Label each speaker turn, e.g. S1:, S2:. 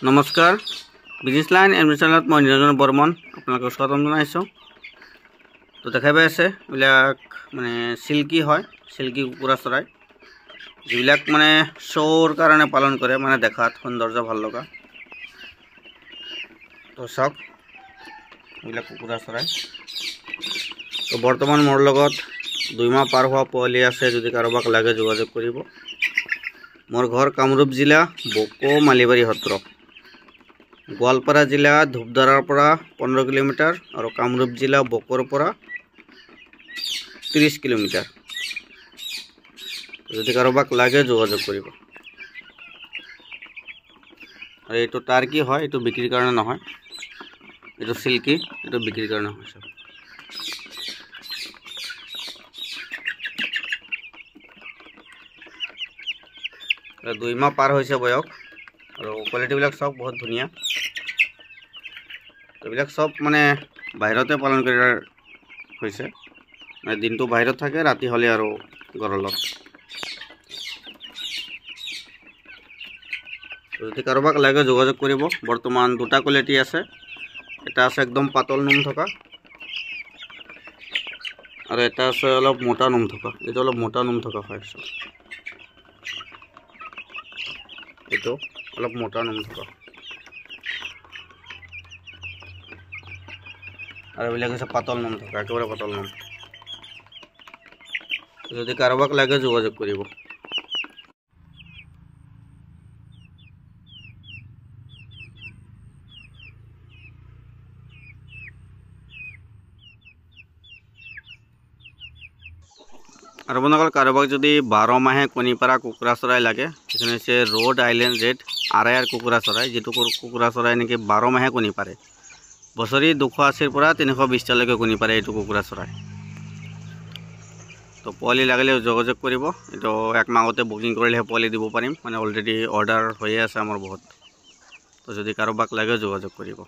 S1: নমস্কাৰ business line এডমিশ্যনত মই নিৰঞ্জন বৰ্মন আপোনালোকক স্বাগতম জনাইছোঁ। তো দেখা পাই আছে এইবিলাক মানে সিল্কি হয়, সিল্কি কুকুৰা চৰাই যিবিলাক মানে শ্ব'ৰ কাৰণে পালন কৰে, মানে দেখাত সৌন্দৰ্য ভাল লগা। তো চাওক এইবিলাক কুকুৰা চৰাই। তো বৰ্তমান মোৰ লগত 2 মাহ পাৰ হোৱা পোৱালি আছে, যদি কাৰোবাক লাগে যোগাযোগ কৰিব। মোৰ ঘৰ কামৰূপ জিলা বকো মালিবাৰী সত্ৰ, গোৱালপাৰা জিলা ধূপধাৰাৰ পৰা 15 কিলোমিটাৰ আৰু কামৰূপ জিলা বকৰ পৰা 30 কিলোমিটাৰ। যদি কাৰোবাক লাগে যোগাযোগ কৰিব। আৰু এইটো টাৰ্কি হয়, এইটো বিক্ৰীৰ কাৰণে নহয়, এইটো সিল্কি, এইটো বিক্ৰীৰ কাৰণে হয়। 2 মাহ পাৰ হৈছে বয়স আৰু কোৱালিটিবিলাক সব বহুত ধুনীয়া। এইবিলাক সব মানে বাহিৰতে পালন কৰাৰ হৈছে, মানে দিনটো বাহিৰত থাকে, ৰাতি হ'লে আৰু গড়লত। যদি কাৰোবাক লাগে যোগাযোগ কৰিব। বৰ্তমান 2টা কোৱালিটি আছে, এটা আছে একদম পাতল নোম থকা আৰু এটা আছে অলপ মোটা নোম থকা। এইটো অলপ মোটা নোম থকা হয়, এইটো অলপ মোটা নোম থকা আৰু এইবিলাক হৈছে পাতল নোম থকা, একেবাৰে পাতল নোম। যদি কাৰোবাক লাগে যোগাযোগ কৰিব। আৰু আপোনালোকৰ কাৰোবাক যদি 12 মাহে কণী পাৰা কুকুৰা চৰাই লাগে, সেইখিনি হৈছে ৰোড আইলেণ্ড ৰেড RIR কুকুৰা চৰাই, যিটো কুকুৰা চৰাই নেকি 12 মাহে কণী পাৰে। বছৰি 280 পৰা 320টালৈকে কণী পাৰে এইটো কুকুৰা চৰাই। তো পোৱালি লাগিলে যোগাযোগ কৰিব। এইটো 1 মাহতে বুকিং কৰিলেহে পোৱালি দিব পাৰিম, মানে অলৰেডি অৰ্ডাৰ হৈয়ে আছে আমাৰ বহুত। তো যদি কাৰোবাক লাগে যোগাযোগ কৰিব।